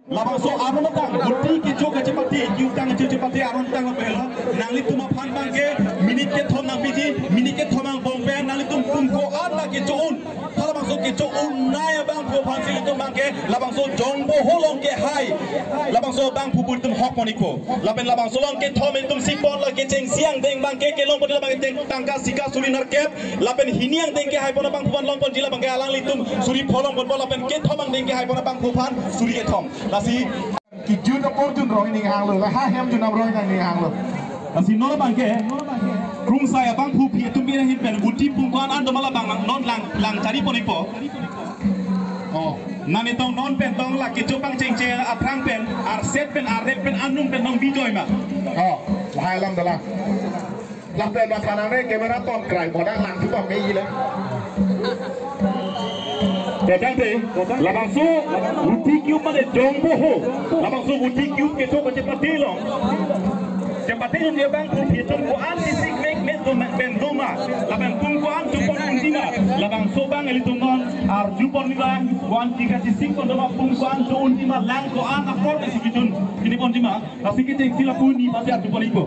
Labang so aron tang buti kijo kecepati kiu tang kecepati aron tang lebelo nangli tuma pan bangke minit ke thom nang biji minit ke thom nang bongpe nangli tum ko an la kijo un labang so kijo un naya bang ko pan sili tum bangke labang so jongbo holong ke hai labang so bang pupul tum hok moniko labang so long ke thom tum sipon la ke cheng siang deng bangke ke long pon labang teng tangka sika suri narkep laben hiniang deng ke hai pon bang pupan long pon jila bangke alang li tum suri pholong pon laben ke thomang deng ke hai pon bang pupan suri ke thom si kijun apor jun roi ning hang lo ha hem jun am roi ning hang lo asi nol bangke krung saya bang pu pi tum bina hin pen buti pungkuan an domala bang non lang cari ponipo oh nani tong non pen tong la kijo bang ceng atrang pen ar set pen ar rep pen anum pen tong bijoy ma oh hai lam dala lam pen ma tanang re kamera ton krai boda lang tu ba mei le Dadante, labang so uti kiu made jongbo ho, labang so uti kiu keto kecepati long, cepati yang dia bang hitung ko an sisik make do ben doma, labang tung ko an jupon undina, labang so bang elitung non ar jupon nila, wan tiga sisik ko doma pung ko an so undima lang ko an akor esibitun, ini pon dima, tapi kita sila puni pasti ar jupon iko,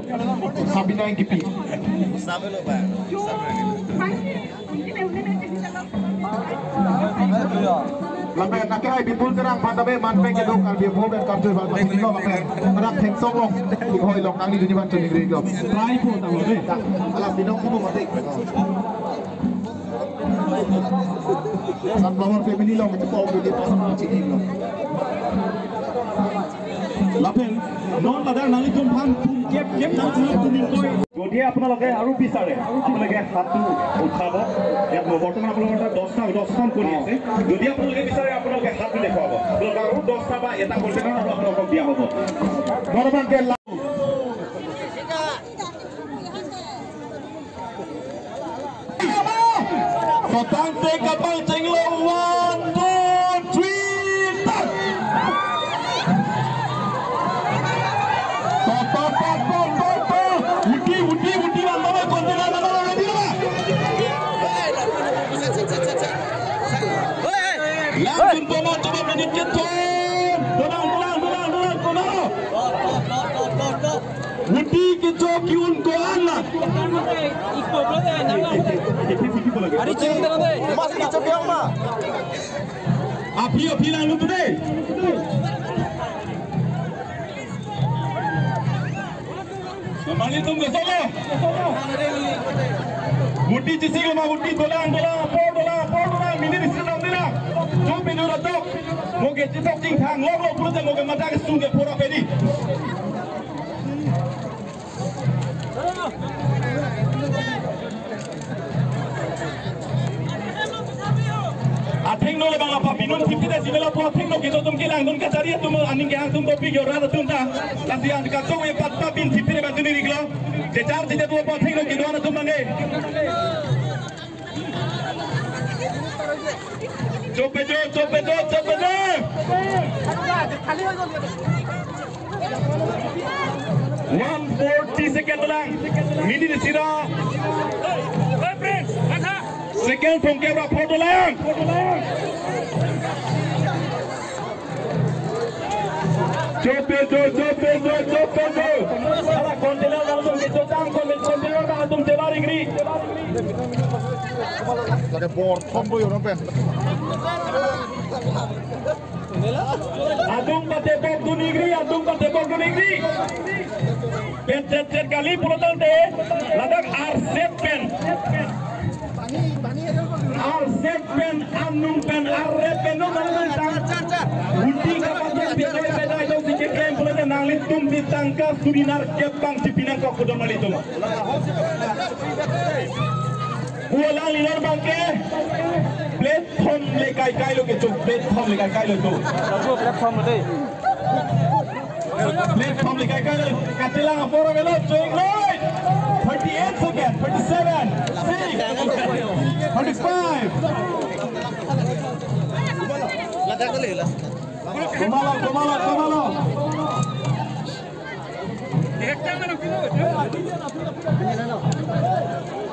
sabi na kipi, sabi lo ba, lambe nak hai bipul serang pantabe man peng ke dok albia bo ben kaptur bal pasti lo lambe rak theng song long ki hoi long nang ni dunia ban choni gre go try ko tang lo deh, ala binong ko mate sunflower family long itu ko di pasang chini lo lapeng non ladar nali tum pan kep nang tum koi যদি আপোনালোকে আৰু বিচাৰে আপোনালোকে হাতটো উঠাব ইয়াত বৰ্তমান আপোনালোকৰ 10টা কৰি আছে যদি আপোনালোকে বিচাৰে আপোনালোকে হাতটো দেখুৱাব আপোনালোকে আৰু 10টা বা এটা কণ্টেইনাৰ আৰু আপোনালোকক দিয়া হ'ব বৰ্তমান কে Sotante kapal cenglo 1 2 3 tak Uti bang kontainer nama ready na Langsung bola coba menit Dolang Uti kejo kiun ko anla Ari cing dana de mas kejo biang ma Api lang lu deh Mali tum ke sono Muti cisi ma muti dolang por mini disna dina jo pinu rato moge citok ting thang lo puru te moge mata ke sunge pura pedi Atheng no le bang apa pinun tipi de sibela po atheng no ke tum kilang dun ka cari tum aning ke ang tum topi yo ra tum ta lasian ka to ye pat pin tipi de batuni riglo de char de tu po atheng no ke do na tum mange Chope jo 140 second lang mini de sira second from camera photo lang Chope ala container langsung ke jotang container langsung jebari gri ada board combo yo pen Adung pate bog dunigri pen kali pulotan de ladak arset pen arset pen anung pen arret pen no malang uti kapatnya beda itu sikit klaim pulotan nanglit tum ditangka surinar kepang dipinang kok kudu malitum Ulang linar bangke platform le kai lo ke tu platform le kai lo tu platform le kai lo katilang apora velo join right 38 second 37 6 35 lada kali lah Kumalo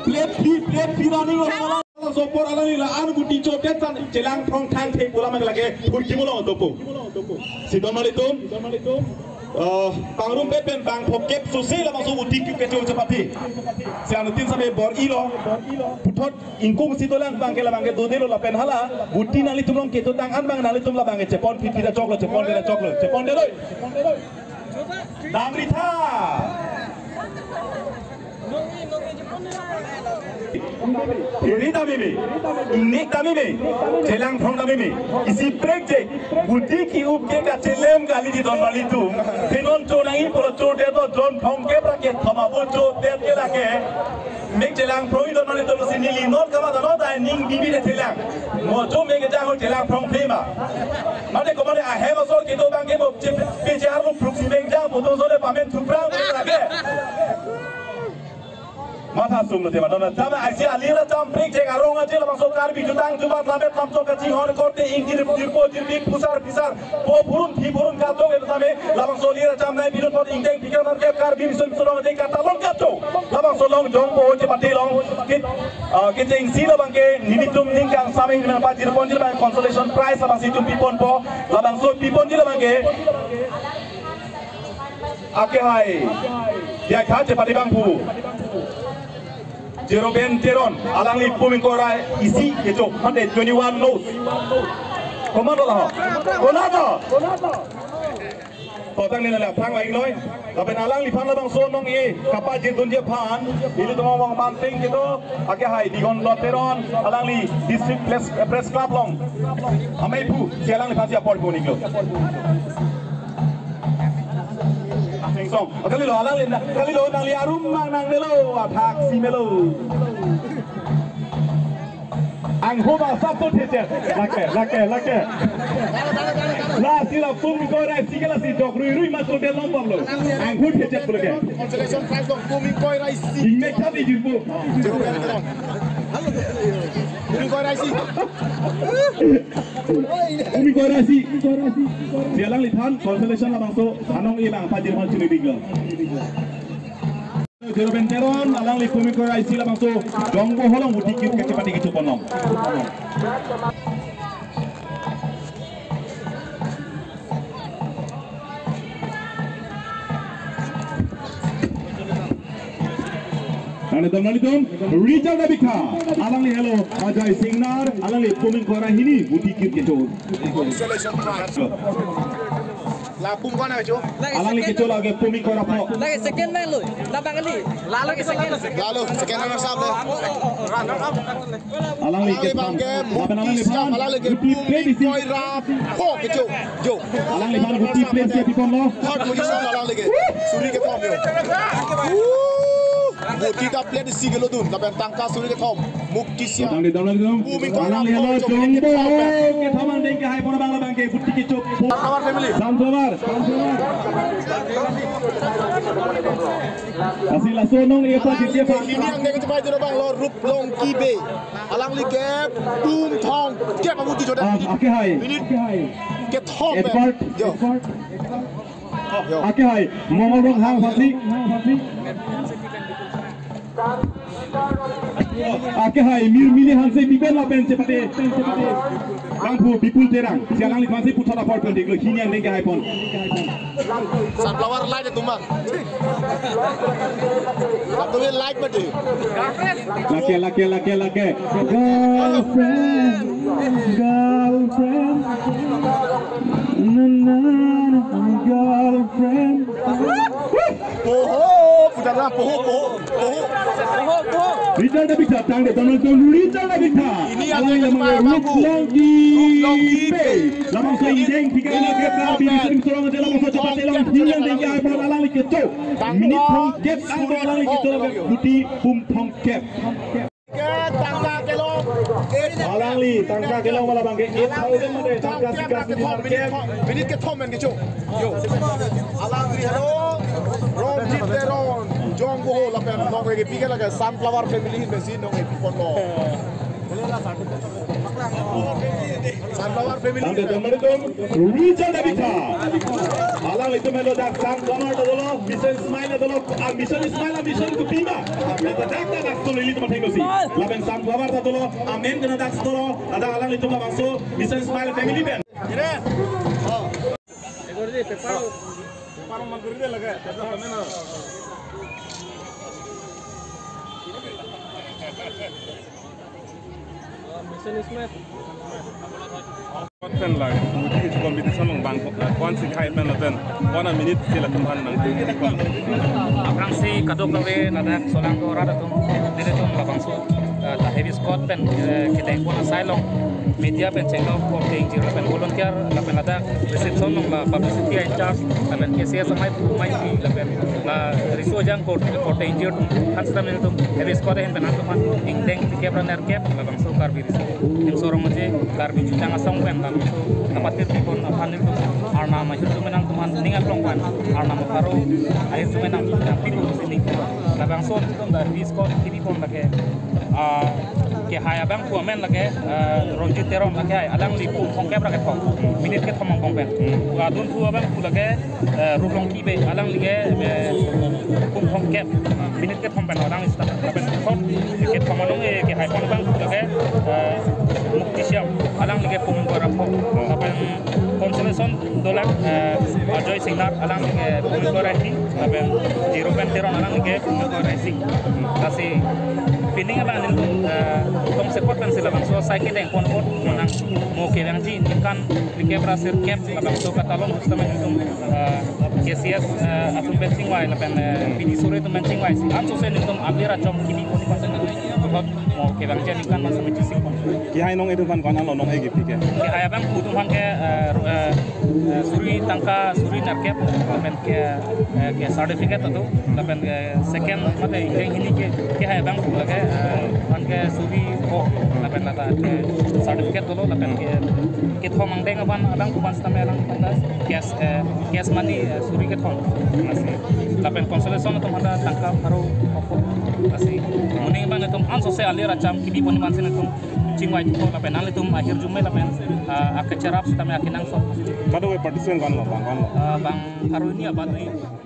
Plate P running por alang ila an guti chotet tan jelang phong thang the pula mag lage thurki mulo topu sidon malitum pangrum pen bang phokep susi la masu guti ki kecho chapati sian tin sabe bor ilo puthot ingkung sidolang bang kela bang do delo la pen hala guti nali tumlong keto tang an bang nali tumla bang chepon pipira choklo chepon deloi damritha ini kami ni, jelang from kami ni. Isi project, budi ki upke ka celem kali di don bali tu. Tenon conangi poro cote to don from ke praket thama bo cote ke lage. Mek jelang from don bali tu sini linor kama dono da ning bibi de jelang. Mo jo mek jang jelang from pema. Mane komane I have also ke do bang ke mo pe jar mo proxy mek jang mo do so le pamen thupra ke lage. Mata sumno tema dona tama aksi alira tam break jega ronga jela masuk karbi jutang jumat labe tam to kaci hor korte ingir dirpo dirbi pusar pisar po purun thi purun ka to eta tame labang solira tam nai birun pot ingdeng pikir marke karbi bisun sorong de kata long ka to labang solong jong po je pati long kit jeng sila bangke ninitum ningkang same hina pa dirpon jil bang consolation prize labang situm pipon po labang so pipon jil bangke ake hai dia khaje pati bang pu Jeroben Teron, alang li puming korai isi itu, mande 21 knows. Komando lah, komando. Totang ni lah, pang lagi loy. Tapi alang li pan labang son nong i, kapal jitun je pan, ini tu ngomong manting gitu. Ake hai digon lot Teron, alang li district press club long. Amai pu, si alang li pan siapa pun ikut. Song, kali lo alang lena, kali lo nang liarum mang nang melo, atak si melo. Anghoba sabto teacher, lake. La sila pumi korai sigala si dok rui mas hotel lombok lo. Anghu teacher boleh. Consolation prize dong pumi korai si. Ingme kami jumbo. Pumi korai si. Pumi korai si. Sialang lithan consolation labang so anong ilang pajir hal cumi biglo. Jeroben Teron, alang li pumi korai si labang so jongbo holong budi kit kecipati gitu ponong. Karena teman-teman Richard Abika, alang li hello, Ajay Singnar, alang li pumi korai ini budi kit gitu. Consolation prize. La pum kau nak cuci? Alang li gitu lagi pumi korai po. Lagi second man lu, lapang kali. Lagi second. Lalu sekian nomor sab le. Alang li gitu. Apa alang li pan? Budi play di sini. Kau kecil, jo. Alang li pan budi play siapa pun lo. Third position alang lagi. Suri ke top yo. Budi tak play di sigelo dun, tapi tangka suri ke top. Muktisya. Tang di dalam itu. Alang li hello jongbo. Kita mandeng ke hai pun bangla bangke budi kicuk. Our family. Samsumar. Kasih langsung nong ia pun dia pak. Ini yang dia cepat itu bang lor rup long kibe. Alang li ke boom thong. Ke apa budi jodoh? Oke hai. Ke top. Edward. Yo. Oke hai. Ngomong dong hang pasti. Oke hai. Milih hang se biben lah pen cepate. Bangku bipul terang. Sialang li masih putar apart pun deglo. Kini yang dengke hai pun. Sunflower light itu mah. Satu light mati. Lake. Girlfriend. Girlfriend. Poho, putara poho. Richard Abika tang de donald to Richard Abika. Ini yang bagus. Longi pe. Lamang sa ideng tiga na ke karbi sering sorong de lamang sa cepat elang hilang de ay para alang likito. Minit thong get ang alang likito buti pum thong cap. Tangka kelong. Alang li tangka kelong wala bangke 8000 made tangka sikas di cap. Minit ke thom men kecu. Yo. Alang li hello. Rom Teron. Jong go lapen nong ke pikir lagi sunflower family mesin nong epipon lo. Sunflower family. Tang de donald to Richard Abika. Alang li itu melo dak sang kamar dolo mission smile dolo mission smile mission ku tiba ada dak dak dolo ini tempat hengosi laben sang kamar dolo amen kena dak dolo ada alang itu masuk mission smile family band Pen lah, uji kompetisi mang Bangkok, kon si kai pen pen, kon a minute sila tuhan nang tu di kon. Aprang si kadok lawe nadak solang ko rada tum dire tum labang so ta heavy squad pen kita yang pun asylum media pen cenglo ko ting jiro pen volunteer la pen nadak reception nong la publicity in charge la pen KCS mai la pen la riso jang ko ting jiro kan sedam ini tum heavy squad hen pen antuman ting deng kebra ner kep labang so kar biris tim sorong je kar bi jutang asong pen la so tapatir ti kon apanil tum arna ma hitu menang tuman ningal long pan arna ma karo air tu menang pilu sini labang so tum dari squad kini pon lage ke haya bang ku amen lage ronjit terom lage ay alang li pu phong kep raket phong minit ke thomong phong pen adun ku bang ku lage rublong ki be alang lige pu phong kep minit ke thom pen alang ista pen thot ke thomong e ke hay pon bang ku lage muktisiam alang lige pu ko rapo pen consolation dolak ajoy signar alang lige pu ko rahi pen 0 pen teron alang lige pu ko rahi kasi pining abang nin tong support kan sila bang so sai kita yang kon menang mo ke bang ji kan like brasir cap abang so katalon sistem itu KCS atun benching wai lapen PD sore tu benching wai an so sen itu abira chom kini ko pasen बहुत के bang ji kan masa mesti sing Ki hai nong itu kan kon alo nong egi pike. ke hai bang kutu bang ke suri tangka suri narkep lapen ke certificate itu lapen second mate ini ke hai bang lage an ke suri ko lapen nata ke certificate dulu lapen ke thom ang deng ban alang ku ban stame alang pandas kes mani suri ke thom masih lapen consolation itu ada tangka baru masih muning bang itu an so se alira cham kini poni man sin itu cingwai itu lapen al itu akhir jume lapen akacerap stame akinang so Kado we participant kon lo bang kon lo. bang haru ini apa tuh